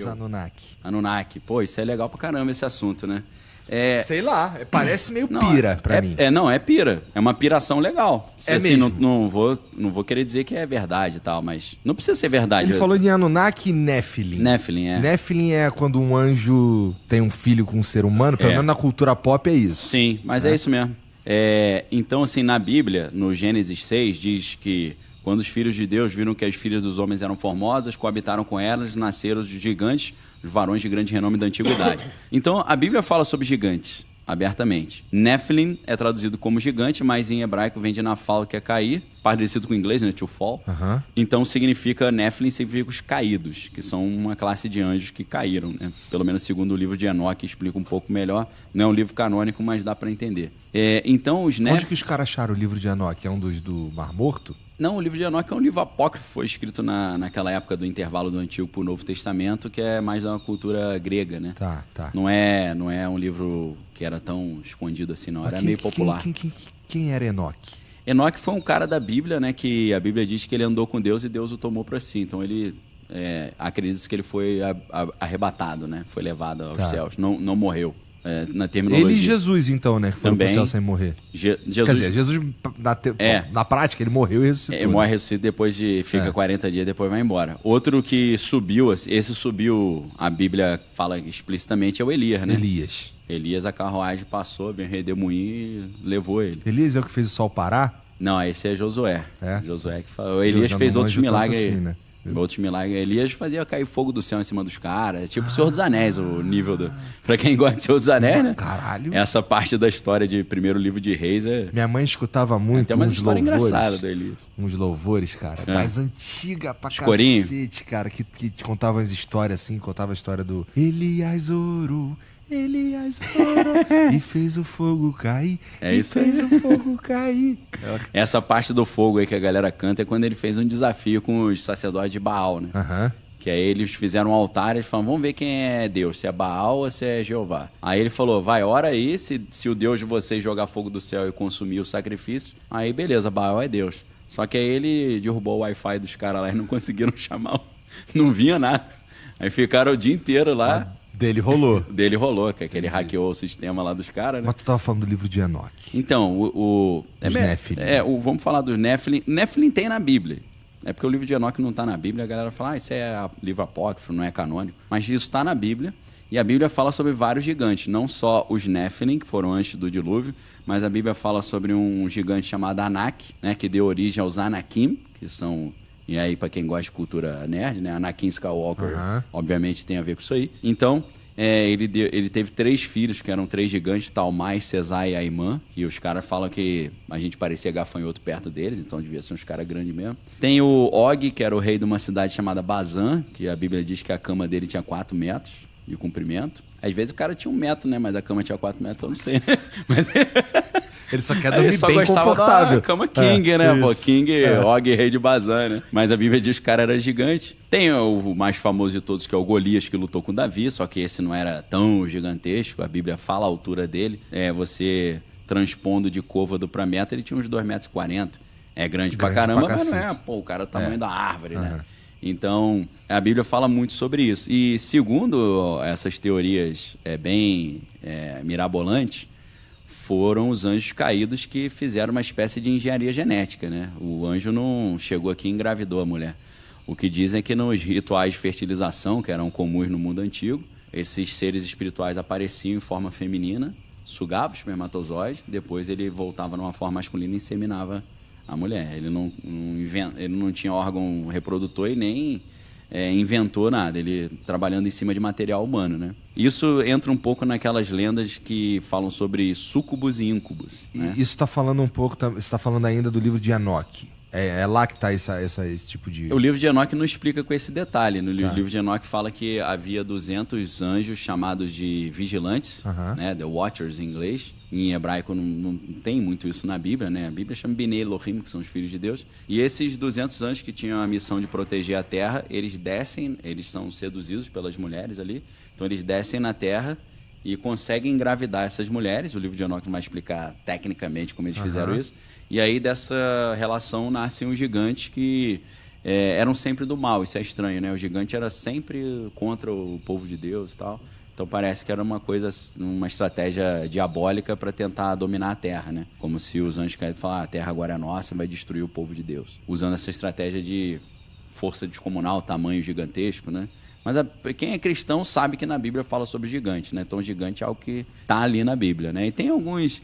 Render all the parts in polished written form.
Os Anunnaki. Anunnaki. Pô, isso é legal pra caramba esse assunto, né? Sei lá, parece meio pira pra mim. Não, é pira. É uma piração legal. Assim, mesmo. Não vou querer dizer que é verdade e tal, mas não precisa ser verdade. Ele falou de Anunnaki e Nephilim. Nephilim é quando um anjo tem um filho com um ser humano, pelo menos na cultura pop é isso. Sim, mas é isso mesmo. Então, assim, na Bíblia, no Gênesis 6, diz que quando os filhos de Deus viram que as filhas dos homens eram formosas, coabitaram com elas, nasceram os gigantes, os varões de grande renome da antiguidade. Então, a Bíblia fala sobre gigantes, abertamente. Nephilim é traduzido como gigante, mas em hebraico vem de nafal, que é cair, parecido com o inglês, né, to fall. Então, Nephilim significa os caídos, que são uma classe de anjos que caíram, né? Pelo menos segundo o livro de Enoque, explica um pouco melhor. Não é um livro canônico, mas dá para entender. Então, os Onde que os caras acharam o livro de Enoque? É um dos do Mar Morto? Não, o livro de Enoque é um livro apócrifo, foi escrito naquela época do intervalo do Antigo para o Novo Testamento, que é mais da uma cultura grega, né? Tá. Não é um livro que era tão escondido assim, não. Era meio popular. Quem era Enoque? Enoque foi um cara da Bíblia, né? Que a Bíblia diz que ele andou com Deus e Deus o tomou para si. Então ele acredita que ele foi arrebatado, né? Foi levado aos céus. Não morreu. Na terminologia. Ele e Jesus, então, né? Que foram pro céu sem morrer. Jesus, quer dizer, Jesus, na prática, ele morreu e ressuscitou. Ele morre e ressuscita, depois fica 40 dias, depois vai embora. Outro que subiu, esse subiu, a Bíblia fala explicitamente, é o Elias, né? Elias, a carruagem passou, veio redemoinho e levou ele. Elias é o que fez o sol parar? Não, esse é Josué. Josué que falou. O Elias fez outros milagres. Assim, né? Outros milagres. Elias fazia cair fogo do céu em cima dos caras. Tipo o Senhor dos Anéis, o nível do... Pra quem gosta de Senhor dos Anéis, né? Caralho. Essa parte da história de primeiro livro de Reis Minha mãe escutava muito tem uma história engraçada do Elias. Uns louvores, cara. Das antigas pra cacete, cara. Que te contavam as histórias assim. Contava a história do Elias orou e fez o fogo cair. O fogo cair. Essa parte do fogo aí que a galera canta é quando ele fez um desafio com os sacerdotes de Baal, né? Que aí eles fizeram um altar e eles falaram, vamos ver quem é Deus, se é Baal ou se é Jeová. Aí ele falou, vai, ora aí, se o Deus de vocês jogar fogo do céu e consumir o sacrifício, aí beleza, Baal é Deus. Só que aí ele derrubou o Wi-Fi dos caras lá e não conseguiram chamar, não vinha nada. Aí ficaram o dia inteiro lá. Dele rolou, que ele hackeou o sistema lá dos caras, né? Mas tu tava falando do livro de Enoque. Então, os Nephilim. Vamos falar dos Nephilim. Nephilim tem na Bíblia. É porque o livro de Enoque não está na Bíblia, a galera fala, isso é livro apócrifo, não é canônico. Mas isso está na Bíblia, e a Bíblia fala sobre vários gigantes, não só os Nephilim, que foram antes do dilúvio, mas a Bíblia fala sobre um gigante chamado Anak, né, que deu origem aos Anakim, que são... E aí, para quem gosta de cultura nerd, né? Anakin Skywalker, obviamente, tem a ver com isso aí. Então, ele teve 3 filhos, que eram 3 gigantes, Talmai, Cesai e Aimã. E os caras falam que a gente parecia gafanhoto perto deles, então devia ser uns caras grandes mesmo. Tem o Og, que era o rei de uma cidade chamada Bazan, que a Bíblia diz que a cama dele tinha 4 metros de comprimento. Às vezes o cara tinha 1 metro, né? Mas a cama tinha 4 metros, eu não sei, né? Mas... Ele só quer dormir bem confortável. Cama King, né? Pô, King, Og, rei de Bazan, né? Mas a Bíblia diz que o cara era gigante. Tem o mais famoso de todos, que é o Golias, que lutou com Davi, só que esse não era tão gigantesco. A Bíblia fala a altura dele. Você transpondo de côvado para metro, ele tinha uns 2,40 m. É grande pra caramba, mas não é, o cara é o tamanho da árvore, né? Então, a Bíblia fala muito sobre isso. E segundo essas teorias bem mirabolantes, foram os anjos caídos que fizeram uma espécie de engenharia genética, né? O anjo não chegou aqui e engravidou a mulher. O que dizem é que nos rituais de fertilização, que eram comuns no mundo antigo, esses seres espirituais apareciam em forma feminina, sugavam os espermatozoides, depois ele voltava numa forma masculina e inseminava a mulher. Ele não tinha órgão reprodutor e nem inventou nada, ele trabalhando em cima de material humano, né? Isso entra um pouco naquelas lendas que falam sobre súcubos e íncubos, né? Isso está falando um pouco, você está falando ainda do livro de Enoque. É lá que está esse tipo de... O livro de Enoque não explica com esse detalhe. No livro de Enoque fala que havia 200 anjos chamados de vigilantes, né? The Watchers em inglês. Em hebraico não tem muito isso na Bíblia, né? A Bíblia chama Bnei Elohim, que são os filhos de Deus. E esses 200 anjos que tinham a missão de proteger a terra, eles descem, eles são seduzidos pelas mulheres ali. Então eles descem na terra e conseguem engravidar essas mulheres. O livro de Enoque não vai explicar tecnicamente como eles fizeram isso. E aí dessa relação nascem os gigantes que eram sempre do mal. Isso é estranho, né? O gigante era sempre contra o povo de Deus e tal. Então parece que era uma estratégia diabólica para tentar dominar a Terra, né? Como se os anjos querem falar, a Terra agora é nossa, vai destruir o povo de Deus. Usando essa estratégia de força descomunal, tamanho gigantesco, né? Mas quem é cristão sabe que na Bíblia fala sobre gigante, né? Então gigante é algo que está ali na Bíblia, né? E tem algumas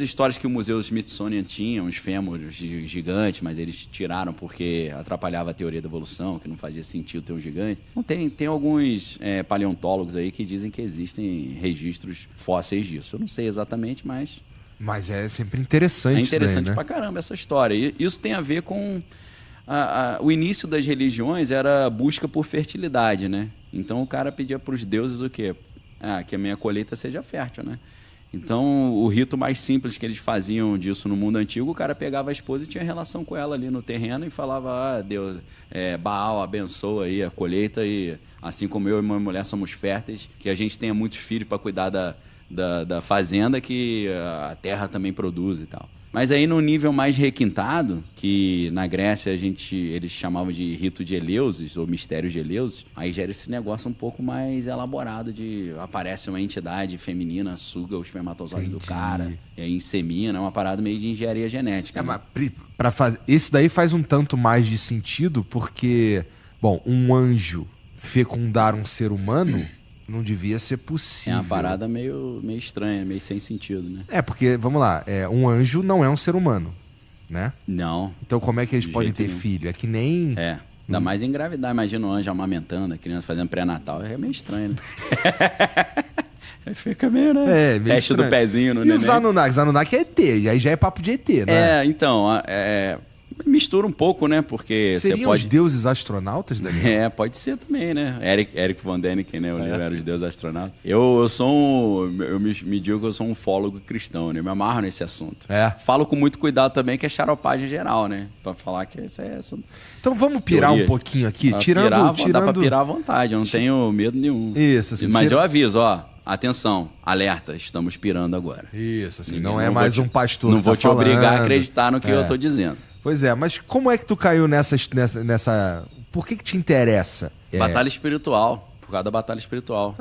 histórias que o Museu Smithsonian tinha, uns fêmures gigantes, mas eles tiraram porque atrapalhava a teoria da evolução, que não fazia sentido ter um gigante. Então, tem alguns paleontólogos aí que dizem que existem registros fósseis disso. Eu não sei exatamente, mas... Mas é sempre interessante. É interessante, né? pra caramba essa história. E isso tem a ver com... o início das religiões era a busca por fertilidade, né? Então o cara pedia para os deuses o quê? Que a minha colheita seja fértil, né? Então, o rito mais simples que eles faziam disso no mundo antigo, o cara pegava a esposa e tinha relação com ela ali no terreno e falava, Deus, Baal abençoa aí a colheita e assim como eu e minha mulher somos férteis, que a gente tenha muitos filhos para cuidar da fazenda que a terra também produz e tal. Mas aí no nível mais requintado, que na Grécia eles chamavam de rito de Eleusis, ou mistério de Eleusis, aí gera esse negócio um pouco mais elaborado de aparece uma entidade feminina, suga o espermatozoide do cara, e aí insemina, é uma parada meio de engenharia genética. Né? Mas esse daí faz um tanto mais de sentido, porque, bom, um anjo fecundar um ser humano... não devia ser possível. É uma parada meio estranha, meio sem sentido, né? Porque, vamos lá, um anjo não é um ser humano, né? Não. Então como é que eles podem ter filho? É que nem... Ainda mais engravidar. Imagina o anjo amamentando, a criança fazendo pré-natal. É meio estranho, né? Aí fica meio, né? Meio teste estranho. Do pezinho no e neném. Os Anunnaki é ET, e aí já é papo de ET, né? Então... mistura um pouco, né? Porque seriam você pode... os deuses astronautas, Daniel? Pode ser também, né? Eric von Däniken, né? O livro era os deuses astronautas. Eu sou eu me digo que eu sou um ufólogo cristão, né? Eu me amarro nesse assunto. Falo com muito cuidado também, que é xaropagem geral, né? Pra falar que esse é assunto. Então vamos pirar um pouquinho aqui, tirando... Dá pra pirar à vontade, eu não tenho medo nenhum. Isso, assim... Mas eu aviso, atenção, alerta, estamos pirando agora. Isso, assim, não é mais um pastor. Não vou te obrigar a acreditar no que eu tô dizendo. Pois é, mas como é que tu caiu nessa... Por que te interessa? Batalha espiritual, por causa da batalha espiritual.